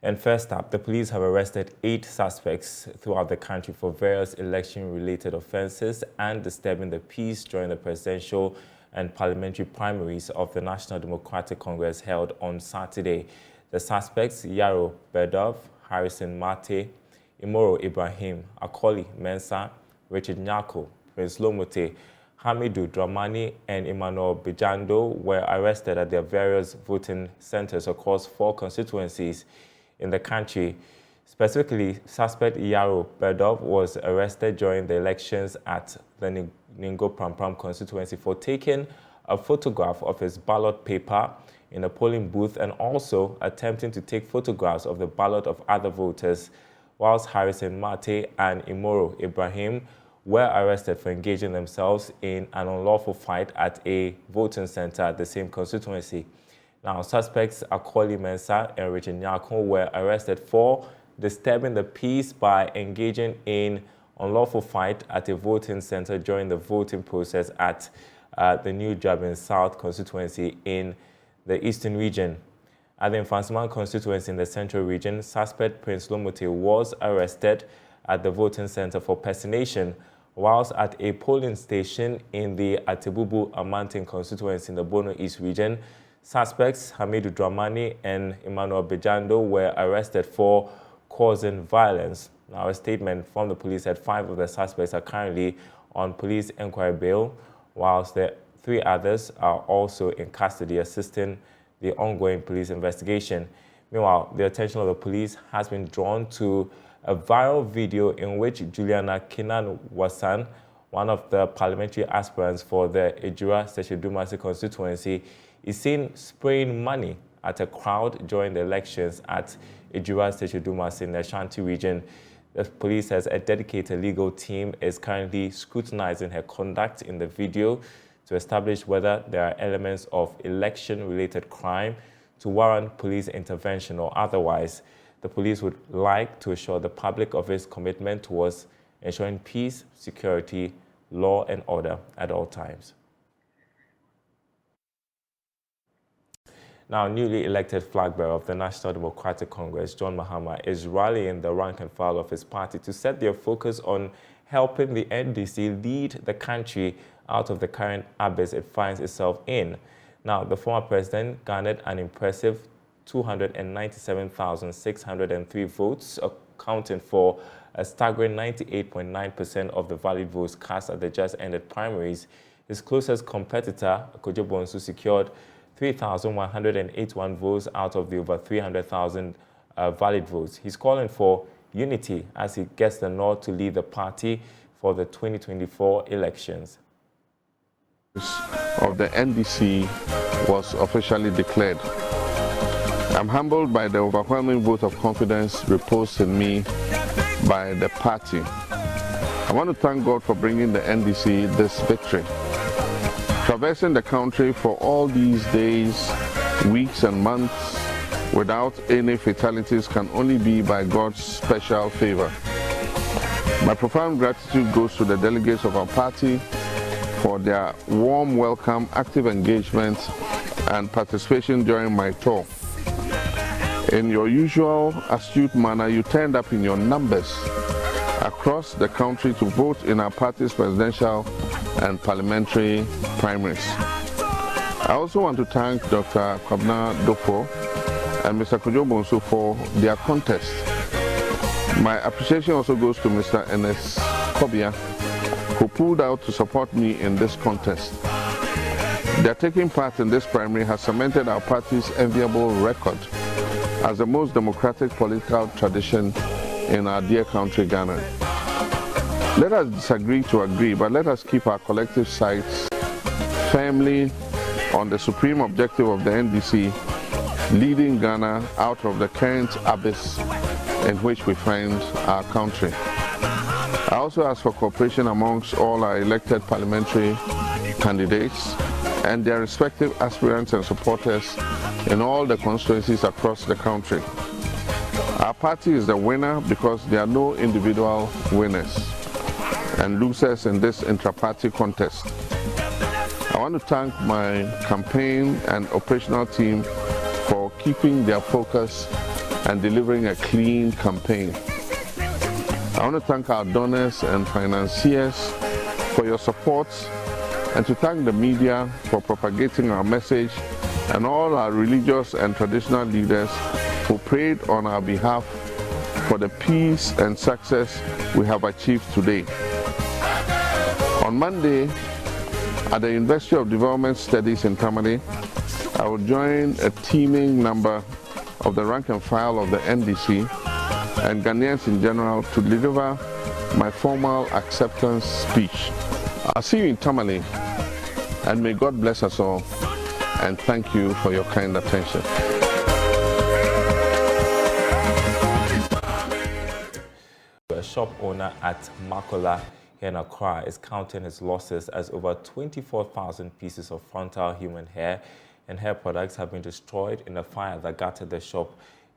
And first up, the police have arrested 8 suspects throughout the country for various election-related offences and disturbing the peace during the presidential and parliamentary primaries of the National Democratic Congress held on Saturday. The suspects, Daryl Kwawu, Harrison Mate, Imoro Ibrahim, Akoli Mensah, Richard Nyako, Prince Lomote, Hamidu Dramani, and Emmanuel Bijando were arrested at their various voting centres across 4 constituencies in the country. Specifically, suspect Daryl Kwawu was arrested during the elections at the Ningo Prampram constituency for taking a photograph of his ballot paper in a polling booth and also attempting to take photographs of the ballot of other voters, whilst Harrison Mate and Imoro Ibrahim were arrested for engaging themselves in an unlawful fight at a voting centre at the same constituency. Now, suspects Akoli Mensah and Richard Nyako were arrested for disturbing the peace by engaging in unlawful fight at a voting centre during the voting process at the New Jabin South constituency in the Eastern region. At the Mfantsman constituency in the Central region, suspect Prince Lomote was arrested at the voting centre for personation, whilst at a polling station in the Atebubu Amantin constituency in the Bono East region, suspects Hamidu Dramani and Emmanuel Bijando were arrested for causing violence. Now, a statement from the police said 5 of the suspects are currently on police inquiry bail, whilst the 3 others are also in custody assisting the ongoing police investigation. Meanwhile, the attention of the police has been drawn to a viral video in which Juliana Kinan Wasan, one of the parliamentary aspirants for the Ejura Seshedumasi constituency, is seen spraying money at a crowd during the elections at Ejura Seshedumasi in the Ashanti region. The police says a dedicated legal team is currently scrutinizing her conduct in the video to establish whether there are elements of election-related crime to warrant police intervention or otherwise. The police would like to assure the public of its commitment towards ensuring peace, security, law and order at all times. Now, newly elected flagbearer of the National Democratic Congress, John Mahama, is rallying the rank and file of his party to set their focus on helping the NDC lead the country out of the current abyss it finds itself in. Now, the former president garnered an impressive 297,603 votes, accounting for a staggering 98.9% of the valid votes cast at the just-ended primaries. His closest competitor, Kojo Bonsu, secured 3,181 votes out of the over 300,000 valid votes. He's calling for unity as he gets the nod to lead the party for the 2024 elections. Of the NDC was officially declared. I'm humbled by the overwhelming vote of confidence reposed in me by the party. I want to thank God for bringing the NDC this victory. Traversing the country for all these days, weeks and months without any fatalities can only be by God's special favor. My profound gratitude goes to the delegates of our party for their warm welcome, active engagement and participation during my tour. In your usual astute manner, you turned up in your numbers across the country to vote in our party's presidential and parliamentary primaries. I also want to thank Dr. Kwabena Dofo and Mr. Kojo Bonsu for their contest. My appreciation also goes to Mr. Enes Kobia, who pulled out to support me in this contest. Their taking part in this primary has cemented our party's enviable record as the most democratic political tradition in our dear country, Ghana. Let us disagree to agree, but let us keep our collective sights firmly on the supreme objective of the NDC, leading Ghana out of the current abyss in which we find our country. I also ask for cooperation amongst all our elected parliamentary candidates and their respective aspirants and supporters in all the constituencies across the country. Our party is the winner because there are no individual winners and losers in this intra-party contest. I want to thank my campaign and operational team for keeping their focus and delivering a clean campaign. I want to thank our donors and financiers for your support, and to thank the media for propagating our message, and all our religious and traditional leaders who prayed on our behalf for the peace and success we have achieved today. On Monday, at the University of Development Studies in Tamale, I will join a teeming number of the rank and file of the NDC and Ghanaians in general to deliver my formal acceptance speech. I'll see you in Tamale, and may God bless us all, and thank you for your kind attention. A shop owner at Makola here in Accra is counting his losses as over 24,000 pieces of frontal human hair and hair products have been destroyed in a fire that gutted the shop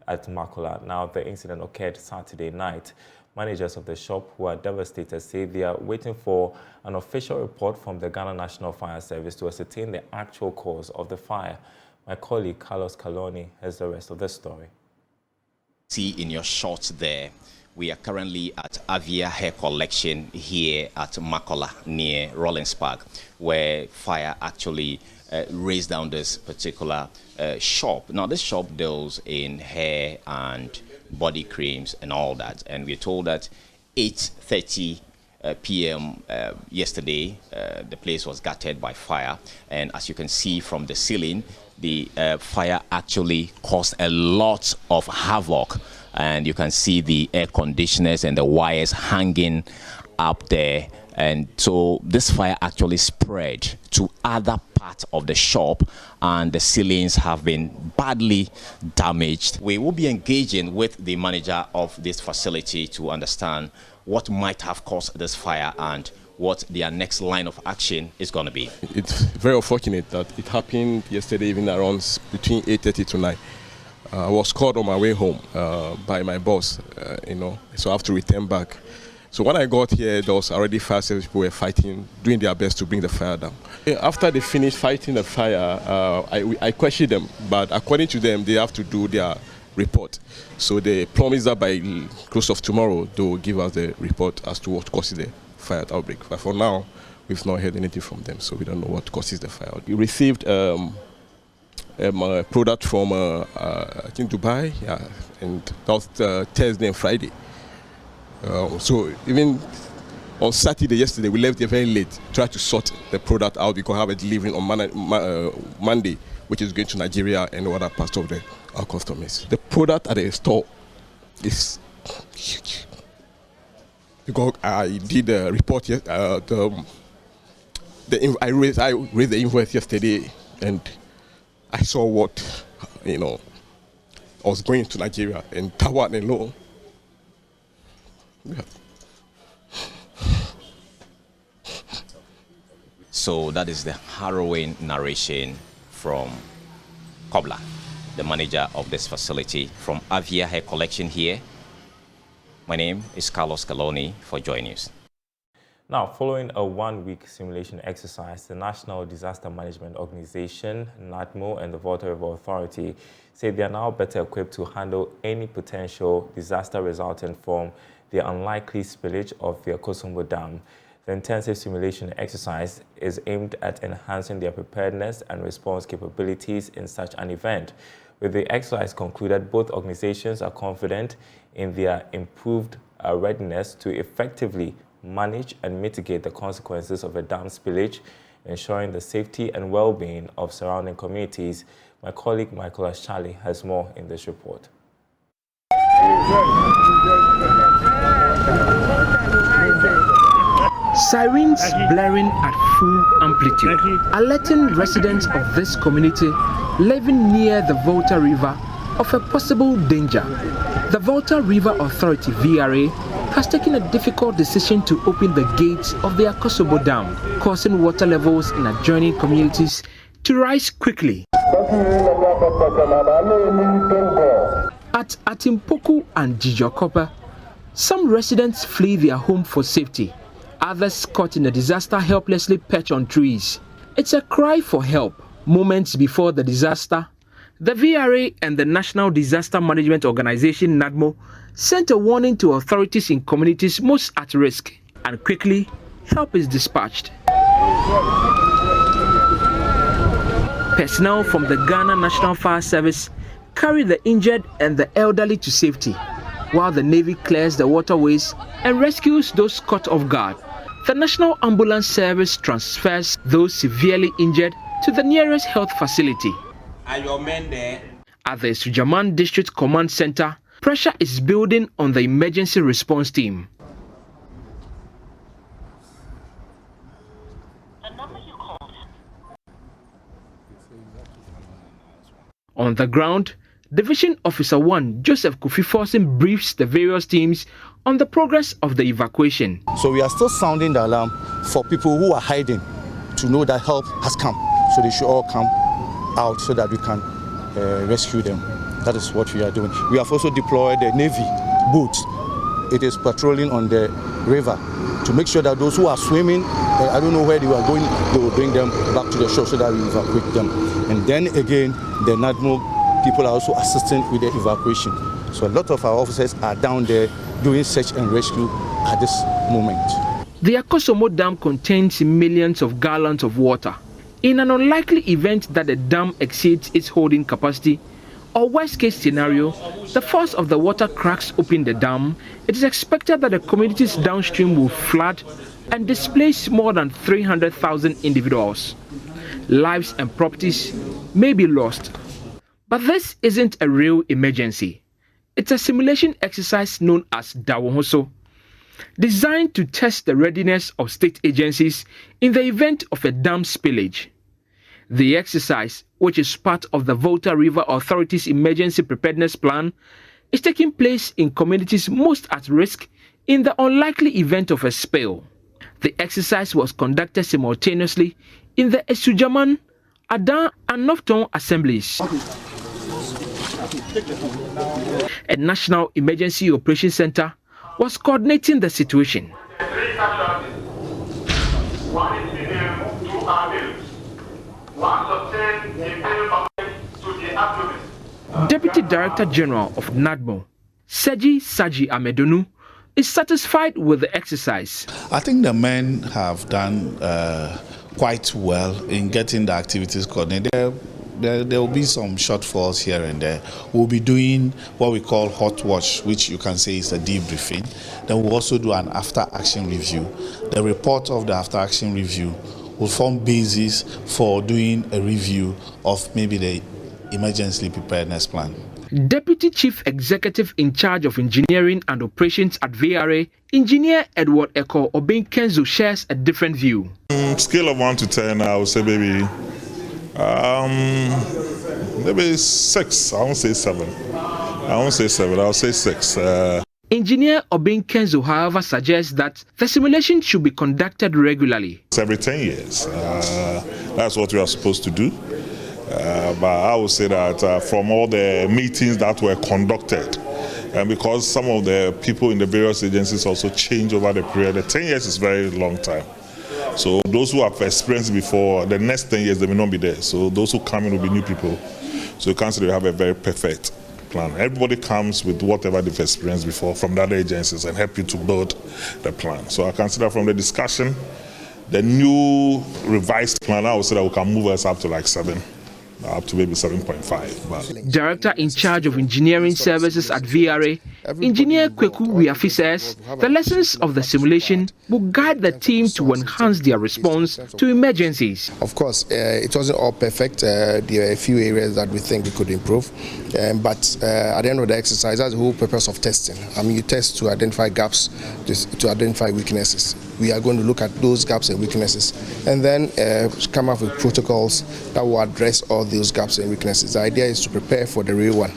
at Makola. Now, the incident occurred Saturday night. Managers of the shop, who are devastated, say they are waiting for an official report from the Ghana National Fire Service to ascertain the actual cause of the fire. My colleague Carlos Caloni has the rest of the story. See in your shots there, we are currently at Avia Hair Collection here at Makola near Rollins Park, where fire actually raised down this particular shop. Now, this shop deals in hair and body creams and all that, and we're told that 8:30 p.m. Yesterday, the place was gutted by fire, and as you can see from the ceiling, the fire actually caused a lot of havoc, and you can see the air conditioners and the wires hanging up there. And so this fire actually spread to other parts of the shop, and the ceilings have been badly damaged. We will be engaging with the manager of this facility to understand what might have caused this fire and what their next line of action is going to be. It's very unfortunate that it happened yesterday evening around between 8:30 to 9. I was called on my way home by my boss, so I have to return back. So when I got here, there was already fire service people were fighting, doing their best to bring the fire down. After they finished fighting the fire, I questioned them, but according to them, they have to do their report. So they promised that by close of tomorrow, they will give us the report as to what causes the fire outbreak. But for now, we've not heard anything from them, so we don't know what causes the fire. We received a product from, I think, Dubai, and that was Thursday and Friday. So even on Saturday, yesterday, we left there very late, tried to sort the product out because I have a delivery on Monday, which is going to Nigeria and other parts of our customers. The product at the store is huge. Because I did a report, I raised the invoice yesterday, and I saw what, I was going to Nigeria, and Taiwan alone. Yeah. So that is the harrowing narration from Kobla, the manager of this facility, from Avia Hair Collection here. My name is Carlos Caloni for Joy News. Now, following a one-week simulation exercise, the National Disaster Management Organization, NADMO, and the Volta River Authority say they are now better equipped to handle any potential disaster resulting from the unlikely spillage of the Akosombo Dam. The intensive simulation exercise is aimed at enhancing their preparedness and response capabilities in such an event. With the exercise concluded, both organizations are confident in their improved readiness to effectively manage and mitigate the consequences of a dam spillage, ensuring the safety and well-being of surrounding communities. My colleague Michael Ashali has more in this report. Sirens blaring at full amplitude, alerting residents of this community living near the Volta River of a possible danger. The Volta River Authority VRA has taken a difficult decision to open the gates of the Akosombo Dam, causing water levels in adjoining communities to rise quickly. At Atimpoku and Jijokopa, some residents flee their home for safety. Others caught in the disaster helplessly perch on trees. It's a cry for help. Moments before the disaster, The VRA and the National Disaster Management Organization NADMO sent a warning to authorities in communities most at risk, and quickly help is dispatched. Personnel from the Ghana National Fire Service carry the injured and the elderly to safety, while the Navy clears the waterways and rescues those caught off guard. The National Ambulance Service transfers those severely injured to the nearest health facility. Are your men there? At the Sujaman District Command Center, pressure is building on the emergency response team. On the ground, Division Officer 1 Joseph Kofi Forsen briefs the various teams on the progress of the evacuation. So we are still sounding the alarm for people who are hiding to know that help has come. So they should all come out so that we can rescue them. That is what we are doing. We have also deployed the Navy boats. It is patrolling on the river to make sure that those who are swimming, I don't know where they are going, they will bring them back to the shore so that we evacuate them. And then again, the NADMO people are also assisting with the evacuation. So a lot of our officers are down there doing search and rescue at this moment. The Akosomo Dam contains millions of gallons of water. In an unlikely event that the dam exceeds its holding capacity, or worst case scenario, the force of the water cracks open the dam, it is expected that the communities downstream will flood and displace more than 300,000 individuals. Lives and properties may be lost. But this isn't a real emergency. It's a simulation exercise known as Dawohoso, designed to test the readiness of state agencies in the event of a dam spillage. The exercise, which is part of the Volta River Authority's Emergency Preparedness Plan, is taking place in communities most at risk in the unlikely event of a spill. The exercise was conducted simultaneously in the Esujaman, Adan, and Nofton assemblies. A National Emergency Operations Center was coordinating the situation. Deputy Director General of NADMO, Saji Amedonu, is satisfied with the exercise. I think the men have done quite well in getting the activities coordinated. There will be some shortfalls here and there. We'll be doing what we call hot watch, which you can say is a debriefing. Then we'll also do an after-action review. The report of the after-action review will form basis for doing a review of maybe the emergency preparedness plan. Deputy Chief Executive in charge of engineering and operations at VRA, Engineer Edward Eko Obin Kenzo, shares a different view. Scale of 1 to 10, I would say maybe 6. I won't say 7. I'll say 6. Engineer Obin Kenzo, however, suggests that the simulation should be conducted regularly. It's every 10 years. That's what we are supposed to do. But I would say that from all the meetings that were conducted, and because some of the people in the various agencies also change over the period, the 10 years is a very long time. So those who have experienced before, the next 10 years they may not be there. So those who come in will be new people. So you can't say they have a very perfect plan. Everybody comes with whatever they've experienced before from the other agencies and help you to build the plan. So I consider from the discussion, the new revised plan, I would say that we can move us up to like 7. Up to maybe 7.5. Director in charge of engineering services at VRA, Engineer Kweku Wiafi says the lessons of the simulation will guide the team to enhance their response to emergencies. Of course, it wasn't all perfect. There are a few areas that we think we could improve. But at the end of the exercise, that's the whole purpose of testing. I mean, you test to identify gaps, to identify weaknesses. We are going to look at those gaps and weaknesses and then come up with protocols that will address all those gaps and weaknesses. The idea is to prepare for the real one.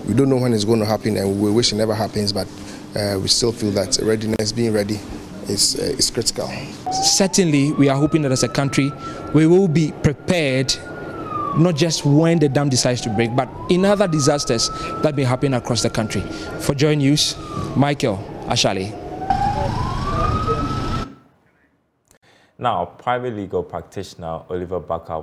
We don't know when it's going to happen and we wish it never happens, but we still feel that readiness, being ready, is critical. Certainly, we are hoping that as a country, we will be prepared not just when the dam decides to break, but in other disasters that may happen across the country. For Joy News, Michael Ashali. Now, private legal practitioner Oliver Bakar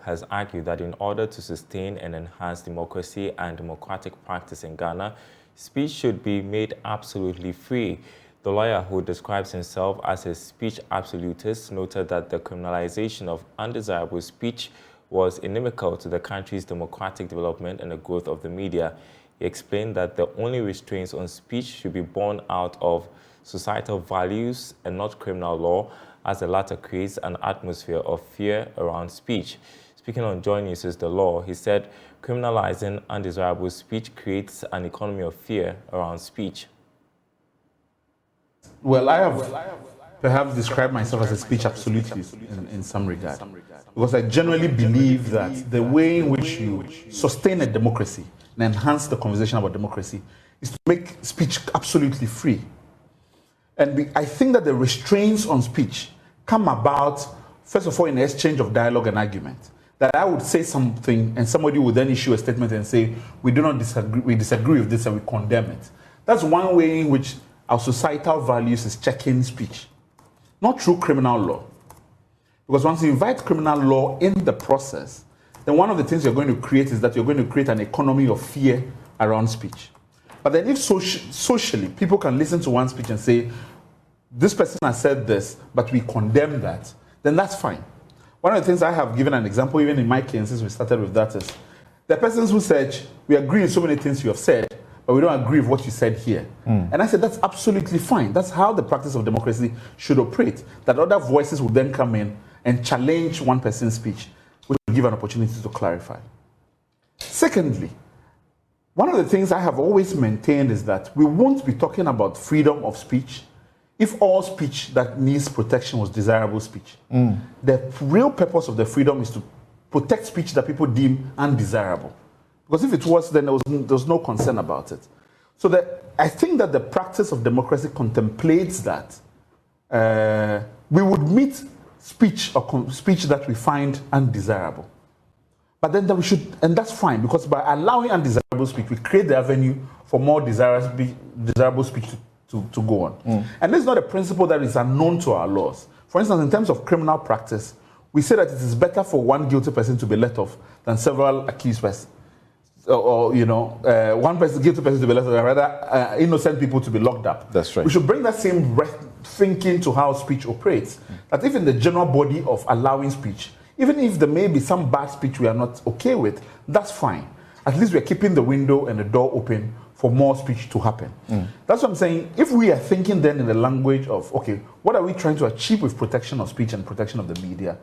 has argued that in order to sustain and enhance democracy and democratic practice in Ghana, speech should be made absolutely free. The lawyer, who describes himself as a speech absolutist, noted that the criminalization of undesirable speech was inimical to the country's democratic development and the growth of the media. He explained that the only restraints on speech should be born out of societal values and not criminal law, as the latter creates an atmosphere of fear around speech. Speaking on Joy News' The Law, he said criminalizing undesirable speech creates an economy of fear around speech. Well, I have perhaps described myself as a speech absolutist in some regard, because I generally believe that the way in which you sustain a democracy and enhance the conversation about democracy is to make speech absolutely free. And I think that the restraints on speech come about, first of all, in the exchange of dialogue and argument. That I would say something and somebody would then issue a statement and say, we do not disagree, we disagree with this and we condemn it. That's one way in which our societal values is checking speech, not through criminal law. Because once you invite criminal law in the process, then one of the things you're going to create is that you're going to create an economy of fear around speech. But then if socially people can listen to one speech and say, this person has said this, but we condemn that, then that's fine. One of the things I have given an example, even in my case, since we started with that, is the persons who said, we agree with so many things you have said, but we don't agree with what you said here. And I said, that's absolutely fine. That's how the practice of democracy should operate, that other voices will then come in and challenge one person's speech, which will give an opportunity to clarify. Secondly, one of the things I have always maintained is that we won't be talking about freedom of speech if all speech that needs protection was desirable speech. The real purpose of the freedom is to protect speech that people deem undesirable. Because if it was, then there was no concern about it. So I think that the practice of democracy contemplates that we would meet speech that we find undesirable. But then we should, and that's fine, because by allowing undesirable speech, we create the avenue for more desirable speech to go on. And this is not a principle that is unknown to our laws. For instance, in terms of criminal practice, we say that it is better for one guilty person to be let off than several accused persons. Or one guilty person to be let off, rather innocent people to be locked up. That's right. We should bring that same thinking to how speech operates. That if in the general body of allowing speech, even if there may be some bad speech we are not okay with, that's fine. At least we're keeping the window and the door open for more speech to happen. That's what I'm saying. If we are thinking then in the language of, okay, what are we trying to achieve with protection of speech and protection of the media?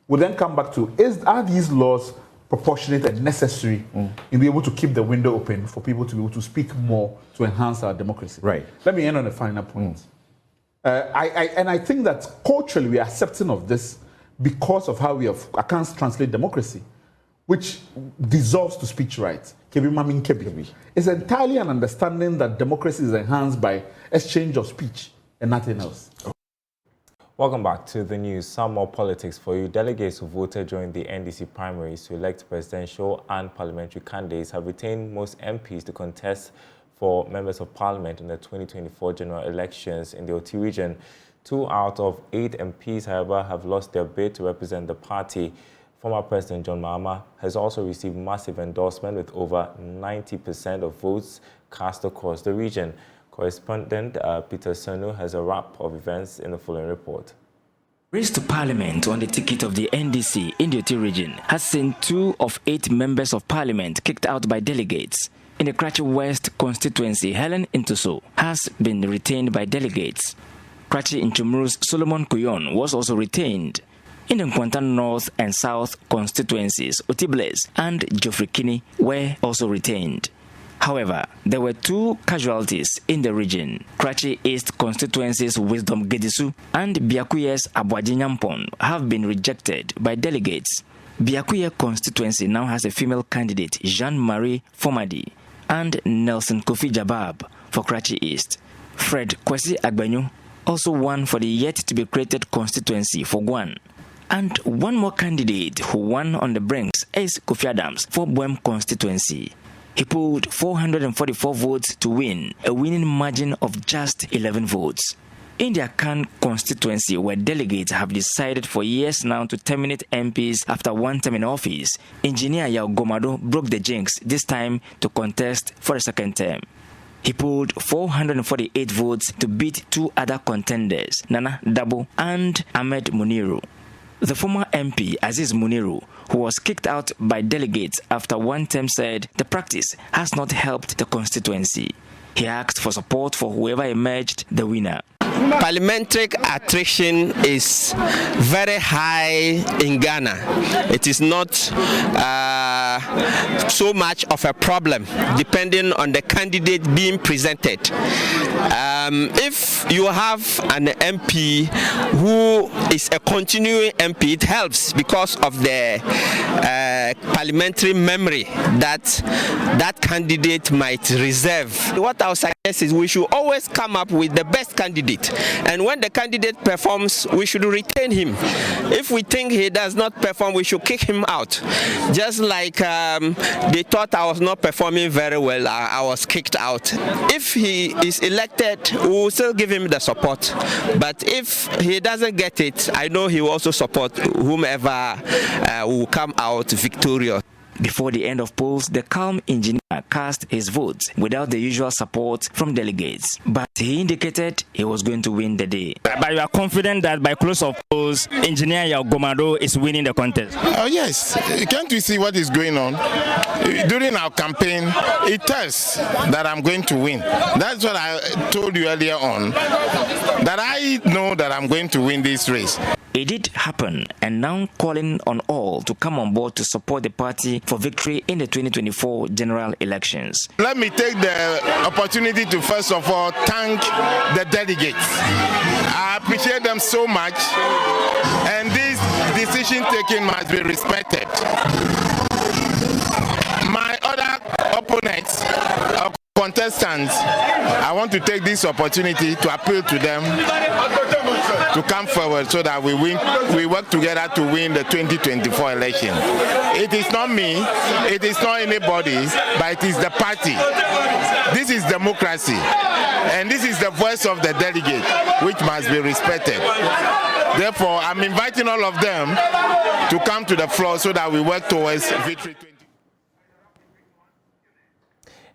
We'll then come back to, are these laws proportionate and necessary in being able to keep the window open for people to be able to speak more to enhance our democracy? Right. Let me end on a final point. I think that culturally we are accepting of this because of how I can't translate democracy, which dissolves to speech rights. It's entirely an understanding that democracy is enhanced by exchange of speech and nothing else. Welcome back to the news. Some more politics for you. Delegates who voted during the NDC primaries to elect presidential and parliamentary candidates have retained most MPs to contest for members of parliament in the 2024 general elections in the Oti region. 2 out of 8 MPs, however, have lost their bid to represent the party. Former President John Mahama has also received massive endorsement with over 90% of votes cast across the region. Correspondent Peter Sonu has a wrap of events in the following report. Race to Parliament on the ticket of the NDC in the Oti region has seen 2 of 8 members of Parliament kicked out by delegates. In the Kratchi West constituency, Helen Intuso has been retained by delegates. Kratchi Inchumuru's Solomon Kuyon was also retained. In the Nkwantan North and South constituencies, Otibles and Geoffrey Kinney were also retained. However, there were 2 casualties in the region. Kratchi East constituencies Wisdom Gedisu and Biakuye's Abuaji Nyampon have been rejected by delegates. Biakuye constituency now has a female candidate, Jean-Marie Fomadi, and Nelson Kofi Jabab for Kratchi East. Fred Kwesi Agbanyu also won for the yet-to-be-created constituency for Guan. And one more candidate who won on the brinks is Kofi Adams for Boem constituency. He pulled 444 votes to win, a winning margin of just 11 votes. In the Akan constituency, where delegates have decided for years now to terminate MPs after one term in office, Engineer Yao Gomado broke the jinx, this time to contest for a second term. He pulled 448 votes to beat two other contenders, Nana Dabo and Ahmed Muniru. The former MP, Aziz Muniru, who was kicked out by delegates after one term, said the practice has not helped the constituency. He asked for support for whoever emerged the winner. Parliamentary attrition is very high in Ghana. It is not so much of a problem depending on the candidate being presented. If you have an MP who is a continuing MP, it helps because of the parliamentary memory that that candidate might reserve. What I would suggest is we should always come up with the best candidate, and when the candidate performs, we should retain him. If we think he does not perform, we should kick him out. Just like they thought I was not performing very well, I was kicked out. If he is elected, we will still give him the support, but if he doesn't get it, I know he will also support whomever will come out victorious. Before the end of polls, the calm engineer cast his votes without the usual support from delegates. But he indicated he was going to win the day. But you are confident that by close of polls, Engineer Yao Gomado is winning the contest? Oh yes. Can't we see what is going on? During our campaign, it tells that I'm going to win. That's what I told you earlier on, that I know that I'm going to win this race. It did happen, and now calling on all to come on board to support the party for victory in the 2024 general elections. Let me take the opportunity to first of all thank the delegates. I appreciate them so much, and this decision taken must be respected. My other opponents, contestants, I want to take this opportunity to appeal to them to come forward so that we work together to win the 2024 election. It is not me, it is not anybody, but it is the party. This is democracy, and this is the voice of the delegate, which must be respected. Therefore, I'm inviting all of them to come to the floor so that we work towards victory.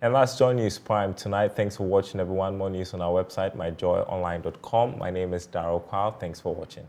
And that's Joy News Prime tonight. Thanks for watching, everyone. More news on our website, myjoyonline.com. My name is Daryl Kwawu. Thanks for watching.